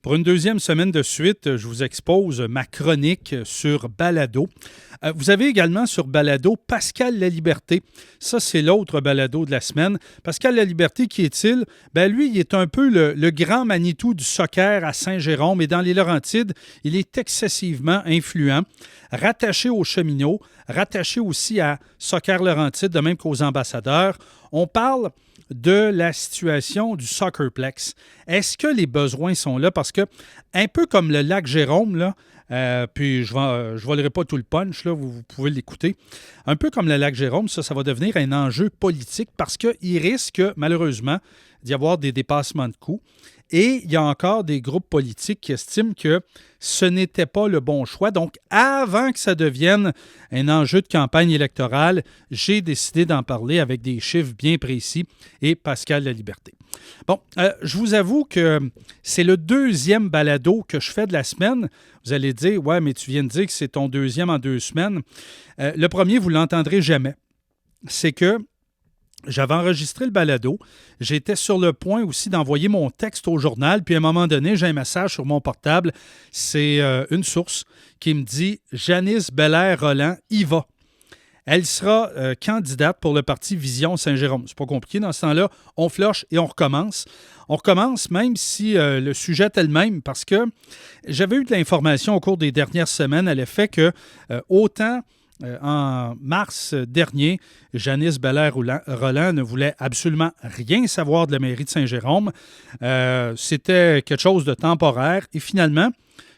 Pour une deuxième semaine de suite, je vous expose ma chronique sur Balado. Vous avez également sur Balado Pascal Laliberté. Ça, c'est l'autre Balado de la semaine. Pascal Laliberté, qui est-il? Ben lui, il est un peu le grand Manitou du soccer à Saint-Jérôme et dans les Laurentides, il est excessivement influent. Rattaché aux cheminots, rattaché aussi à Soccer Laurentide, de même qu'aux ambassadeurs. On parle de la situation du Soccerplex. Est-ce que les besoins sont là? Parce que, un peu comme le lac Jérôme, là, puis je ne volerai pas tout le punch, là, vous pouvez l'écouter. Un peu comme le lac Jérôme, ça va devenir un enjeu politique parce qu'il risque, malheureusement, d'y avoir des dépassements de coûts. Et il y a encore des groupes politiques qui estiment que ce n'était pas le bon choix. Donc, avant que ça devienne un enjeu de campagne électorale, j'ai décidé d'en parler avec des chiffres bien précis et Pascal Laliberté. Bon, je vous avoue que c'est le deuxième balado que je fais de la semaine. Vous allez dire, ouais, mais tu viens de dire que c'est ton deuxième en 2 semaines. Le premier, vous ne l'entendrez jamais. C'est que j'avais enregistré le balado. J'étais sur le point aussi d'envoyer mon texte au journal. Puis à un moment donné, j'ai un message sur mon portable. C'est une source qui me dit « Janice Belair-Rolland y va. Elle sera candidate pour le parti Vision Saint-Jérôme. » C'est pas compliqué. Dans ce temps-là, on flush et on recommence. On recommence même si le sujet est le même parce que j'avais eu de l'information au cours des dernières semaines à l'effet que autant... en mars dernier, Janice Belair-Rolland ne voulait absolument rien savoir de la mairie de Saint-Jérôme. C'était quelque chose de temporaire. Et finalement,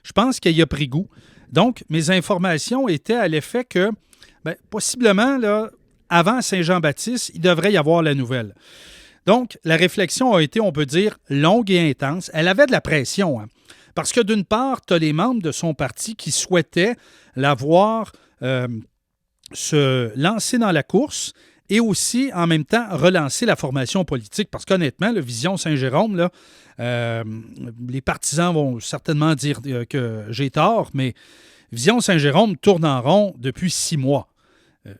je pense qu'elle y a pris goût. Donc, mes informations étaient à l'effet que, possiblement, là, avant Saint-Jean-Baptiste, il devrait y avoir la nouvelle. Donc, la réflexion a été, on peut dire, longue et intense. Elle avait de la pression, hein, parce que d'une part, tu as les membres de son parti qui souhaitaient la voir se lancer dans la course et aussi, en même temps, relancer la formation politique. Parce qu'honnêtement, le Vision Saint-Jérôme, là, les partisans vont certainement dire que j'ai tort, mais Vision Saint-Jérôme tourne en rond depuis 6 mois.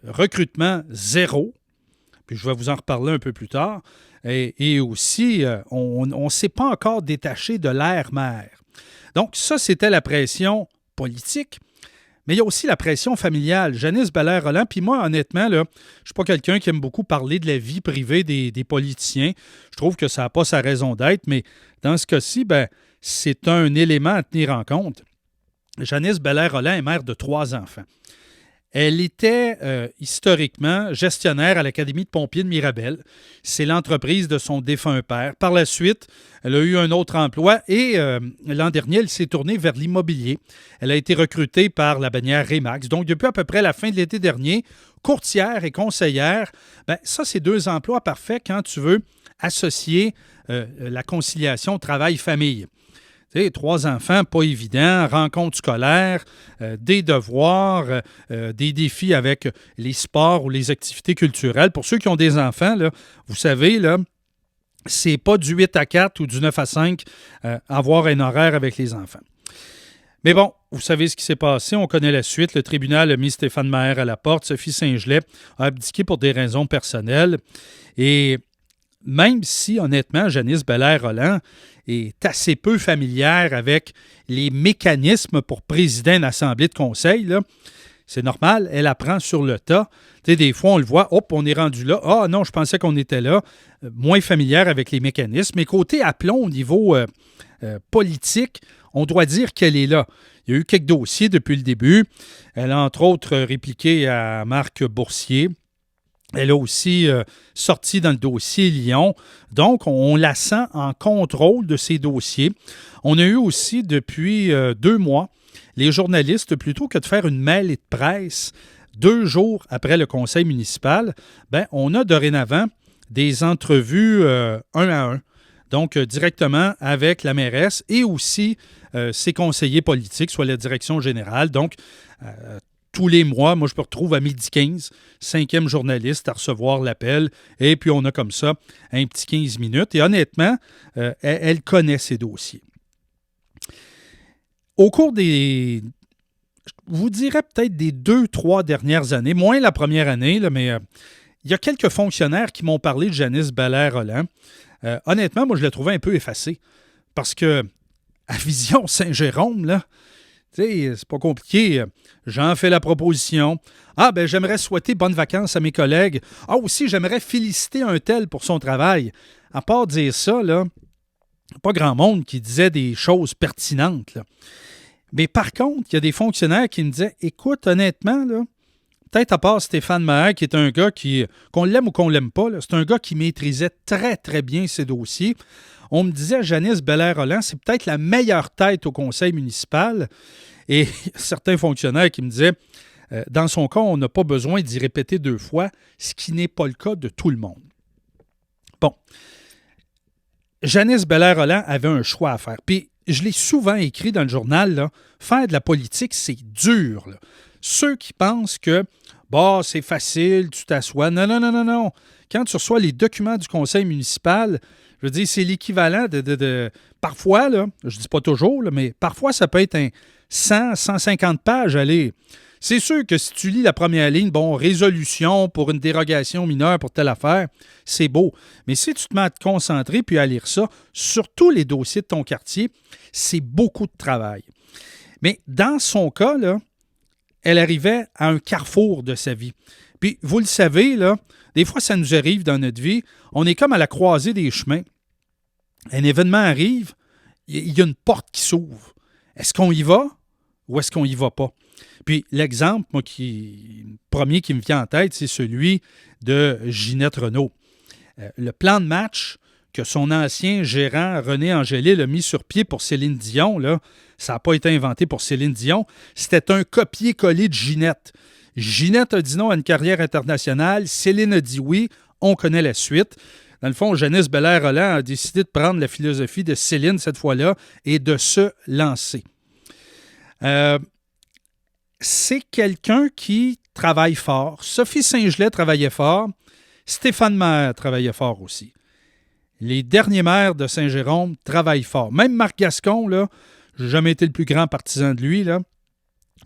Recrutement zéro, puis je vais vous en reparler un peu plus tard. Et aussi, on ne s'est pas encore détaché de l'air-mer. Donc ça, c'était la pression politique. Mais il y a aussi la pression familiale. Janice Belair-Rolland, puis moi, honnêtement, là, je ne suis pas quelqu'un qui aime beaucoup parler de la vie privée des politiciens. Je trouve que ça n'a pas sa raison d'être, mais dans ce cas-ci, c'est un élément à tenir en compte. Janice Belair-Rolland est mère de 3 enfants. Elle était historiquement gestionnaire à l'Académie de pompiers de Mirabel. C'est l'entreprise de son défunt père. Par la suite, elle a eu un autre emploi et l'an dernier, elle s'est tournée vers l'immobilier. Elle a été recrutée par la bannière Remax. Donc, depuis à peu près la fin de l'été dernier, courtière et conseillère, ça, c'est 2 emplois parfaits quand tu veux associer la conciliation travail-famille. Tu sais, 3 enfants, pas évident, rencontres scolaires, des devoirs, des défis avec les sports ou les activités culturelles. Pour ceux qui ont des enfants, là, vous savez, là, c'est pas du 8 à 4 ou du 9 à 5 avoir un horaire avec les enfants. Mais bon, vous savez ce qui s'est passé, on connaît la suite. Le tribunal a mis Stéphane Maher à la porte. Sophie Saint-Gelais a abdiqué pour des raisons personnelles. Et même si, honnêtement, Janice Belair-Rolland est assez peu familière avec les mécanismes pour présider une assemblée de conseil, là, c'est normal, elle apprend sur le tas. Tu sais, des fois, on le voit, hop, on est rendu là. Ah non, je pensais qu'on était là. Moins familière avec les mécanismes. Mais côté aplomb au niveau politique, on doit dire qu'elle est là. Il y a eu quelques dossiers depuis le début. Elle a entre autres répliqué à Marc Boursier. Elle a aussi sorti dans le dossier Lyon. Donc, on la sent en contrôle de ces dossiers. On a eu aussi, depuis 2 mois, les journalistes, plutôt que de faire une mêlée de presse 2 jours après le conseil municipal, on a dorénavant des entrevues 1 à 1. Donc, directement avec la mairesse et aussi ses conseillers politiques, soit la direction générale. Donc, tous les mois, moi, je me retrouve à 12h15, 5e journaliste à recevoir l'appel. Et puis, on a comme ça un petit 15 minutes. Et honnêtement, elle connaît ses dossiers. Au cours des, je vous dirais peut-être des 2-3 dernières années, moins la première année, là, mais il y a quelques fonctionnaires qui m'ont parlé de Janice Belair-Rolland. Honnêtement, moi, je la trouvais un peu effacée parce que à Vision Saint-Jérôme, là. Tu sais, c'est pas compliqué. J'en fais la proposition. Ah, ben j'aimerais souhaiter bonnes vacances à mes collègues. Ah, aussi, j'aimerais féliciter un tel pour son travail. À part dire ça, là, pas grand monde qui disait des choses pertinentes, là. Mais par contre, il y a des fonctionnaires qui me disaient, écoute, honnêtement, là, peut-être à part Stéphane Maher, qui est un gars qu'on l'aime ou qu'on l'aime pas, là, c'est un gars qui maîtrisait très, très bien ses dossiers. On me disait, Janice Belair-Rolland, c'est peut-être la meilleure tête au conseil municipal. Et certains fonctionnaires qui me disaient, dans son cas, on n'a pas besoin d'y répéter 2 fois, ce qui n'est pas le cas de tout le monde. Bon. Janice Belair-Rolland avait un choix à faire. Puis, je l'ai souvent écrit dans le journal, là, faire de la politique, c'est dur, là. Ceux qui pensent que, bah, c'est facile, tu t'assois. Non, non, non, non, non. Quand tu reçois les documents du conseil municipal, je veux dire, c'est l'équivalent de parfois, là, je ne dis pas toujours, là, mais parfois, ça peut être un 100, 150 pages à lire. C'est sûr que si tu lis la première ligne, bon, résolution pour une dérogation mineure pour telle affaire, c'est beau. Mais si tu te mets à te concentrer puis à lire ça, sur tous les dossiers de ton quartier, c'est beaucoup de travail. Mais dans son cas, là, elle arrivait à un carrefour de sa vie. Puis, vous le savez, là, des fois, ça nous arrive dans notre vie. On est comme à la croisée des chemins. Un événement arrive, il y a une porte qui s'ouvre. Est-ce qu'on y va ou est-ce qu'on y va pas? Puis l'exemple, moi, le premier qui me vient en tête, c'est celui de Ginette Renault. Le plan de match que son ancien gérant René Angélil a mis sur pied pour Céline Dion, là, ça n'a pas été inventé pour Céline Dion, c'était un copier-coller de Ginette. Ginette a dit non à une carrière internationale, Céline a dit oui, on connaît la suite. Dans le fond, Janice Belair-Rolland a décidé de prendre la philosophie de Céline cette fois-là et de se lancer. C'est quelqu'un qui travaille fort. Sophie Saint-Gelais travaillait fort. Stéphane Maher travaillait fort aussi. Les derniers maires de Saint-Jérôme travaillent fort. Même Marc Gascon, là, je n'ai jamais été le plus grand partisan de lui, là,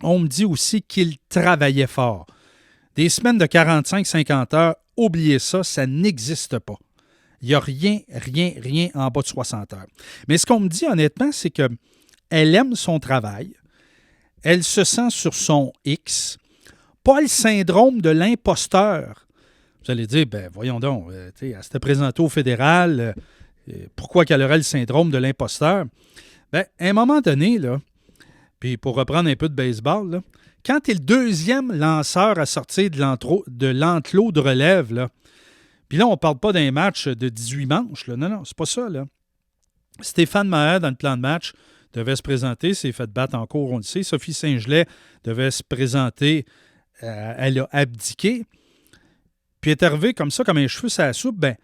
on me dit aussi qu'il travaillait fort. Des semaines de 45-50 heures, oubliez ça, ça n'existe pas. Il n'y a rien en bas de 60 heures. Mais ce qu'on me dit honnêtement, c'est qu'elle aime son travail. Elle se sent sur son X. Pas le syndrome de l'imposteur. Vous allez dire, ben voyons donc, elle s'était présentée au fédéral, pourquoi qu'elle aurait le syndrome de l'imposteur? Ben, à un moment donné, là, puis pour reprendre un peu de baseball, là, quand tu es le deuxième lanceur à sortir de l'enclos de relève, là, puis là, on ne parle pas d'un match de 18 manches, là, non, c'est pas ça, là. Stéphane Maher, dans le plan de match, devait se présenter, s'est fait battre en cours, on le sait. Sophie Saint-Gelais devait se présenter, elle a abdiqué. Puis est arrivé comme ça, comme un cheveu sur la soupe, ben,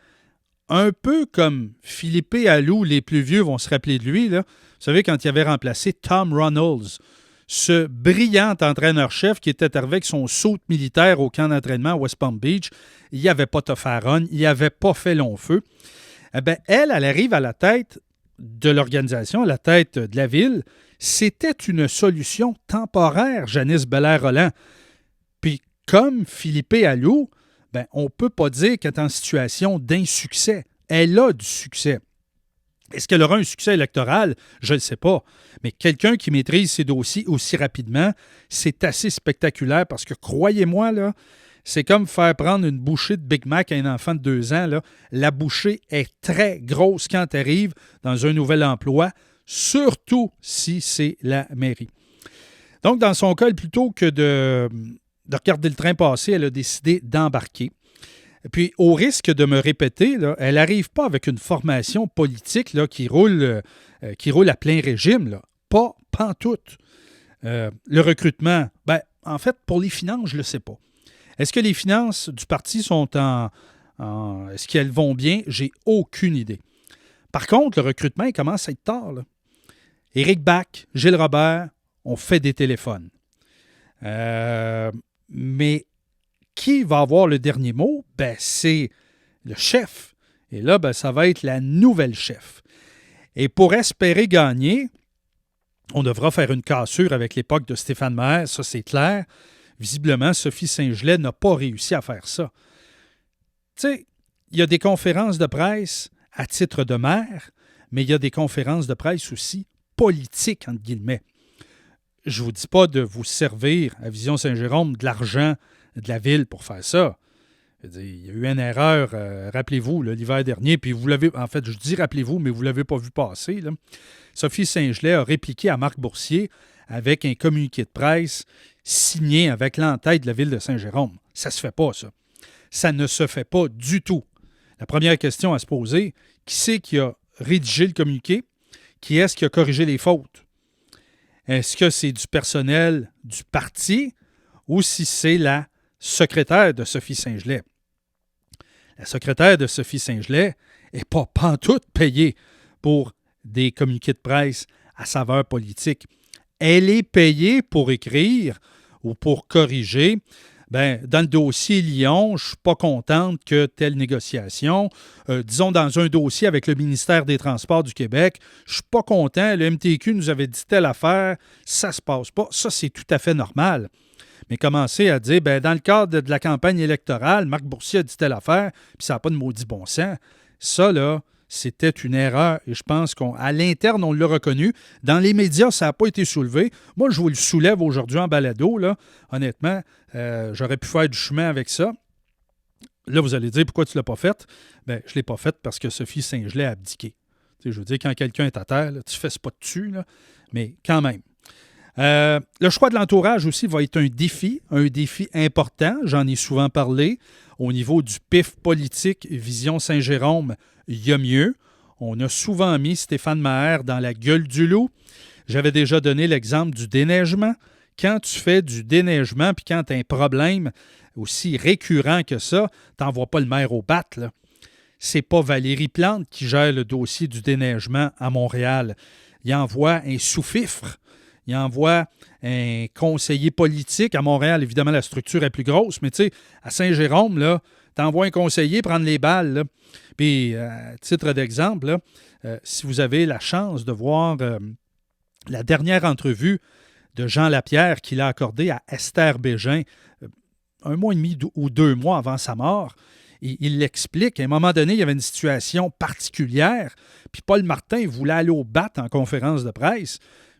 un peu comme Philippe Allou, les plus vieux vont se rappeler de lui, là. Vous savez, quand il avait remplacé Tom Ronalds, ce brillant entraîneur-chef qui était arrivé avec son saut militaire au camp d'entraînement à West Palm Beach, il n'avait pas toffé à run, il n'avait pas fait long feu. Eh bien, elle arrive à la tête de l'organisation, à la tête de la ville. C'était une solution temporaire, Janice Belair-Rolland. Puis, comme Philippe Allou, ben, on ne peut pas dire qu'elle est en situation d'insuccès. Elle a du succès. Est-ce qu'elle aura un succès électoral? Je ne le sais pas. Mais quelqu'un qui maîtrise ses dossiers aussi rapidement, c'est assez spectaculaire parce que, croyez-moi, là, c'est comme faire prendre une bouchée de Big Mac à un enfant de 2 ans. Là. La bouchée est très grosse quand tu arrives dans un nouvel emploi, surtout si c'est la mairie. Donc, dans son cas, plutôt que de regarder le train passer, elle a décidé d'embarquer. Puis, au risque de me répéter, là, elle n'arrive pas avec une formation politique là, qui roule à plein régime. Là. Pas pantoute. Le recrutement, ben, en fait, pour les finances, je ne le sais pas. Est-ce que les finances du parti sont est-ce qu'elles vont bien? J'ai aucune idée. Par contre, le recrutement, il commence à être tard. Là. Éric Bach, Gilles Robert, on fait des téléphones. Mais qui va avoir le dernier mot? Ben, c'est le chef. Et là, ben, ça va être la nouvelle chef. Et pour espérer gagner, on devra faire une cassure avec l'époque de Stéphane Maher, ça c'est clair. Visiblement, Sophie Saint-Gelais n'a pas réussi à faire ça. Tu sais, il y a des conférences de presse à titre de maire, mais il y a des conférences de presse aussi politique, entre guillemets. Je ne vous dis pas de vous servir à Vision Saint-Jérôme de l'argent de la ville pour faire ça. Il y a eu une erreur, rappelez-vous, là, l'hiver dernier, puis vous l'avez, en fait, je dis rappelez-vous, mais vous ne l'avez pas vu passer. Là. Sophie Saint-Gelais a répliqué à Marc Boursier avec un communiqué de presse signé avec l'entête de la ville de Saint-Jérôme. Ça ne se fait pas, ça. Ça ne se fait pas du tout. La première question à se poser, qui c'est qui a rédigé le communiqué? Qui est-ce qui a corrigé les fautes? Est-ce que c'est du personnel du parti ou si c'est la secrétaire de Sophie Saint-Gelais? La secrétaire de Sophie Saint-Gelais n'est pas pantoute payée pour des communiqués de presse à saveur politique. Elle est payée pour écrire ou pour corriger. Dans le dossier Lyon, je ne suis pas contente que telle négociation. Disons, dans un dossier avec le ministère des Transports du Québec, je ne suis pas content. Le MTQ nous avait dit telle affaire, ça ne se passe pas. Ça, c'est tout à fait normal. Mais commencer à dire, dans le cadre de la campagne électorale, Marc Boursier a dit telle affaire, puis ça n'a pas de maudit bon sens. Ça, là, c'était une erreur. Et je pense qu'à l'interne, on l'a reconnu. Dans les médias, ça n'a pas été soulevé. Moi, je vous le soulève aujourd'hui en balado. Là. Honnêtement, j'aurais pu faire du chemin avec ça. Là, vous allez dire, pourquoi tu ne l'as pas fait? Je ne l'ai pas fait parce que Sophie Saint-Gelais a abdiqué. Je veux dire, quand quelqu'un est à terre, là, tu ne fesses pas dessus, là, mais quand même. Le choix de l'entourage aussi va être un défi important. J'en ai souvent parlé. Au niveau du PIF politique, Vision Saint-Jérôme, il y a mieux. On a souvent mis Stéphane Maher dans la gueule du loup. J'avais déjà donné l'exemple du déneigement. Quand tu fais du déneigement puis quand tu as un problème aussi récurrent que ça, tu n'envoies pas le maire au bat. Là. C'est pas Valérie Plante qui gère le dossier du déneigement à Montréal. Il envoie un sous-fifre. Il envoie un conseiller politique. À Montréal, évidemment, la structure est plus grosse, mais tu sais, à Saint-Jérôme, là, tu envoies un conseiller prendre les balles. Là. Puis, à titre d'exemple, là, si vous avez la chance de voir la dernière entrevue de Jean Lapierre qu'il a accordée à Esther Bégin, un mois et demi ou 2 mois avant sa mort, il l'explique. À un moment donné, il y avait une situation particulière, puis Paul Martin voulait aller au bat en conférence de presse.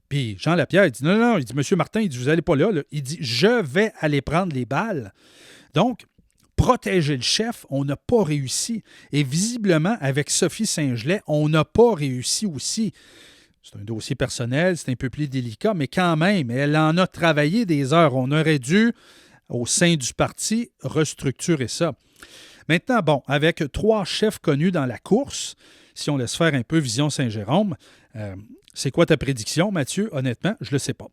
Puis Jean Lapierre, il dit non, il dit Monsieur Martin, il dit vous n'allez pas là. Il dit je vais aller prendre les balles. Donc, protéger le chef, on n'a pas réussi. Et visiblement, avec Sophie Saint-Gelais, on n'a pas réussi aussi. C'est un dossier personnel, c'est un peu plus délicat, mais quand même, elle en a travaillé des heures. On aurait dû, au sein du parti, restructurer ça. Maintenant, avec 3 chefs connus dans la course, si on laisse faire un peu Vision Saint-Jérôme, c'est quoi ta prédiction, Mathieu? Honnêtement, je ne le sais pas.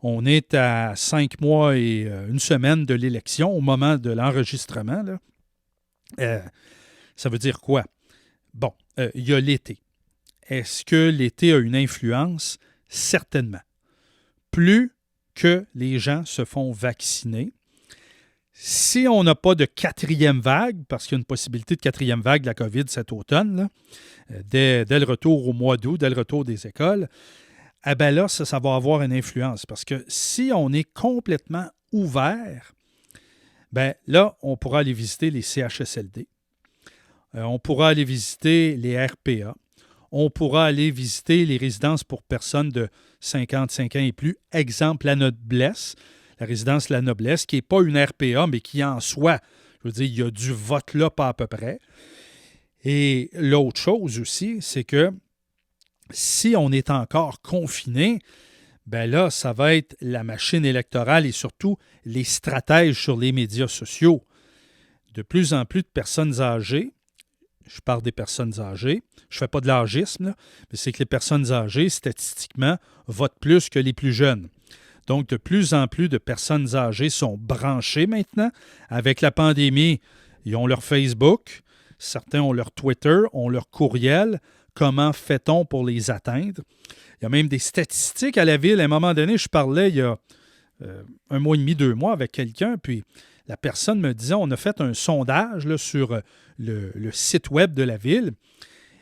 On est à 5 mois et 1 semaine de l'élection au moment de l'enregistrement. Là. Ça veut dire quoi? Il y a l'été. Est-ce que l'été a une influence? Certainement. Plus que les gens se font vacciner, si on n'a pas de 4e vague, parce qu'il y a une possibilité de 4e vague de la COVID cet automne, là, dès le retour au mois d'août, dès le retour des écoles, là, ça va avoir une influence. Parce que si on est complètement ouvert, là, on pourra aller visiter les CHSLD. On pourra aller visiter les RPA. On pourra aller visiter les résidences pour personnes de 55 ans et plus. Exemple, la Noblesse. La résidence La Noblesse, qui n'est pas une RPA, mais qui en soi, je veux dire, il y a du vote là, pas à peu près. Et l'autre chose aussi, c'est que si on est encore confiné, là, ça va être la machine électorale et surtout les stratèges sur les médias sociaux. De plus en plus de personnes âgées, je parle des personnes âgées, je ne fais pas de l'âgisme, là, mais c'est que les personnes âgées, statistiquement, votent plus que les plus jeunes. Donc, de plus en plus de personnes âgées sont branchées maintenant. Avec la pandémie, ils ont leur Facebook, certains ont leur Twitter, ont leur courriel. Comment fait-on pour les atteindre? Il y a même des statistiques à la ville. À un moment donné, je parlais il y a 1 mois et demi, 2 mois avec quelqu'un, puis la personne me disait, on a fait un sondage là, sur le site web de la ville,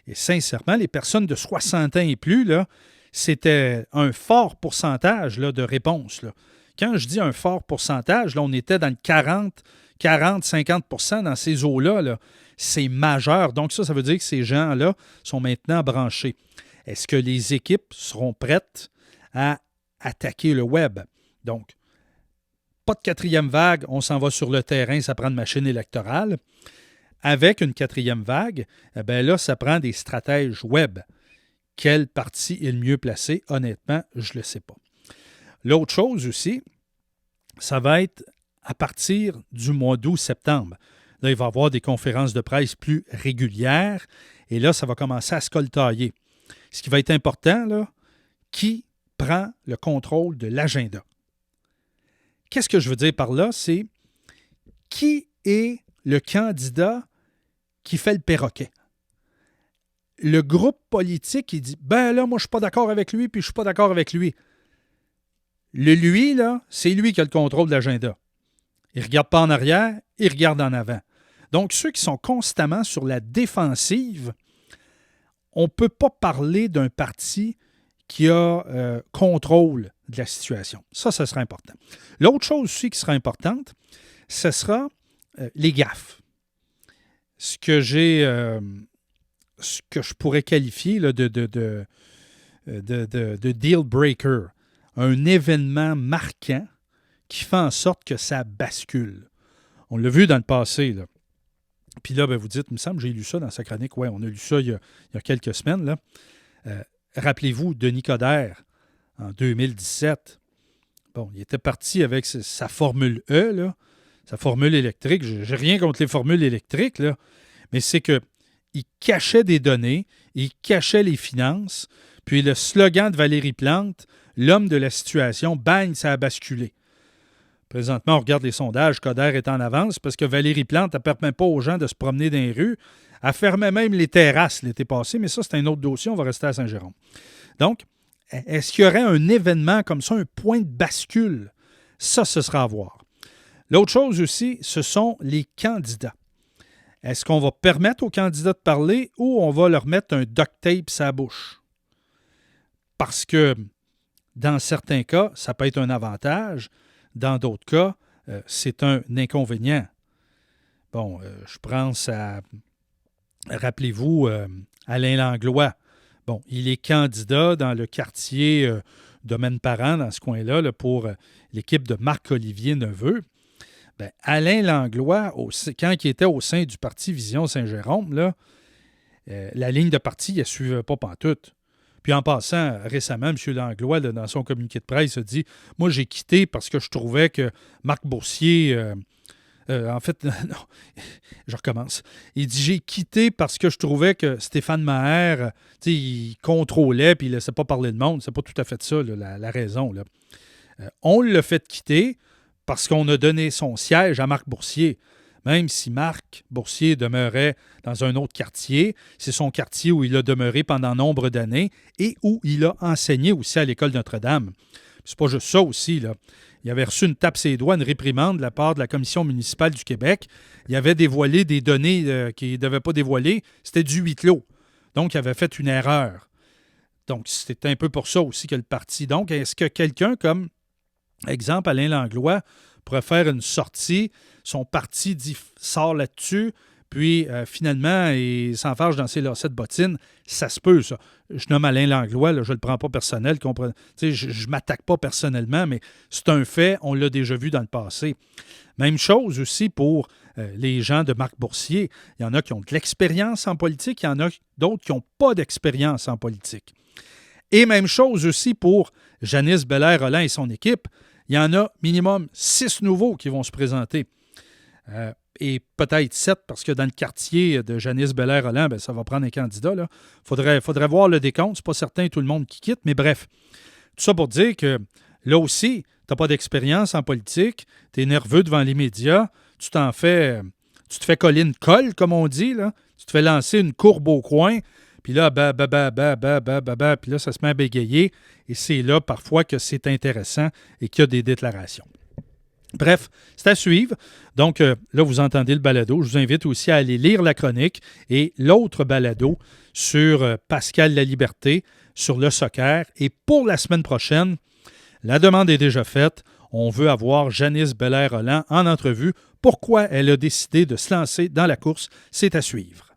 et sincèrement, les personnes de 60 ans et plus, là, c'était un fort pourcentage là, de réponses. Là. Quand je dis un fort pourcentage, là, on était dans le 40-50% dans ces eaux-là. Là. C'est majeur. Donc ça veut dire que ces gens-là sont maintenant branchés. Est-ce que les équipes seront prêtes à attaquer le web? Donc, pas de quatrième vague, on s'en va sur le terrain, ça prend une machine électorale. Avec une quatrième vague, eh bien là, ça prend des stratèges web. Quel parti est le mieux placé? Honnêtement, je ne le sais pas. L'autre chose aussi, ça va être à partir du mois d'août-septembre. Là, il va y avoir des conférences de presse plus régulières et là, ça va commencer à se coltailler. Ce qui va être important, là, qui prend le contrôle de l'agenda? Qu'est-ce que je veux dire par là? C'est qui est le candidat qui fait le perroquet? Le groupe politique, il dit « Ben là, moi, je ne suis pas d'accord avec lui, puis je ne suis pas d'accord avec lui. » Le lui, là, c'est lui qui a le contrôle de l'agenda. Il ne regarde pas en arrière, il regarde en avant. Donc, ceux qui sont constamment sur la défensive, on ne peut pas parler d'un parti qui a contrôle de la situation. Ça sera important. L'autre chose aussi qui sera importante, ce sera les gaffes. Ce que je pourrais qualifier là, de deal breaker. Un événement marquant qui fait en sorte que ça bascule. On l'a vu dans le passé, là. Puis là, ben, vous dites, il me semble, j'ai lu ça dans sa chronique. Oui, on a lu ça il y a quelques semaines. Là. Rappelez-vous, Denis Coderre, en 2017, bon, il était parti avec sa formule E, là, sa formule électrique. Je n'ai rien contre les formules électriques, là, mais c'est qu'il cachait des données, il cachait les finances, puis le slogan de Valérie Plante, l'homme de la situation, bang, ça a basculé. Présentement, on regarde les sondages, Coderre est en avance parce que Valérie Plante ne permet pas aux gens de se promener dans les rues. Elle fermait même les terrasses l'été passé, mais ça, c'est un autre dossier, on va rester à Saint-Jérôme. Donc, est-ce qu'il y aurait un événement comme ça, un point de bascule? Ça, ce sera à voir. L'autre chose aussi, ce sont les candidats. Est-ce qu'on va permettre aux candidats de parler ou on va leur mettre un duct tape sur la bouche? Parce que, dans certains cas, ça peut être un avantage. Dans d'autres cas, c'est un inconvénient. Bon, je pense à, rappelez-vous, Alain Langlois. Bon, il est candidat dans le quartier Domaine-Parent, dans ce coin-là, là, pour l'équipe de Marc-Olivier Neveu. Bien, Alain Langlois, quand il était au sein du parti Vision Saint-Jérôme, là, la ligne de parti, elle ne suivait pas pantoute. Puis en passant, récemment, M. Langlois, là, dans son communiqué de presse, a dit « Moi, j'ai quitté parce que je trouvais que Marc Boursier... en fait, non, je recommence. Il dit « J'ai quitté parce que je trouvais que Stéphane Maher, il contrôlait puis il ne laissait pas parler de monde. » C'est pas tout à fait ça, là, la raison. Là. On l'a fait quitter parce qu'on a donné son siège à Marc Boursier. Même si Marc Boursier demeurait dans un autre quartier, c'est son quartier où il a demeuré pendant nombre d'années et où il a enseigné aussi à l'École Notre-Dame. C'est pas juste ça aussi, là. Il avait reçu une tape ses doigts, une réprimande de la part de la Commission municipale du Québec. Il avait dévoilé des données qu'il ne devait pas dévoiler. C'était du huis clos. Donc, il avait fait une erreur. Donc, c'était un peu pour ça aussi que le parti. Donc, est-ce que quelqu'un comme, exemple, Alain Langlois, pourrait faire une sortie, son parti sort là-dessus, puis finalement, il s'enfarge dans ses lacets de bottines? Ça se peut, ça. Je nomme Alain Langlois, là, je ne le prends pas personnel. Je ne m'attaque pas personnellement, mais c'est un fait, on l'a déjà vu dans le passé. Même chose aussi pour les gens de Marc Boursier. Il y en a qui ont de l'expérience en politique, il y en a d'autres qui n'ont pas d'expérience en politique. Et même chose aussi pour Janice Bellaire-Rolland et son équipe. Il y en a minimum 6 nouveaux qui vont se présenter. Et peut-être 7, parce que dans le quartier de Janice Bellaire-Rolland, ben, ça va prendre un candidat. Il faudrait voir le décompte. C'est pas certain tout le monde qui quitte, mais bref. Tout ça pour dire que là aussi, tu n'as pas d'expérience en politique, tu es nerveux devant les médias, tu te fais coller une colle, comme on dit, là. Tu te fais lancer une courbe au coin, puis là, puis là, ça se met à bégayer. Et c'est là, parfois, que c'est intéressant et qu'il y a des déclarations. Bref, c'est à suivre. Donc, là, vous entendez le balado. Je vous invite aussi à aller lire la chronique et l'autre balado sur Pascal Laliberté, sur le soccer. Et pour la semaine prochaine, la demande est déjà faite. On veut avoir Janice Bellaire-Rolland en entrevue. Pourquoi elle a décidé de se lancer dans la course? C'est à suivre.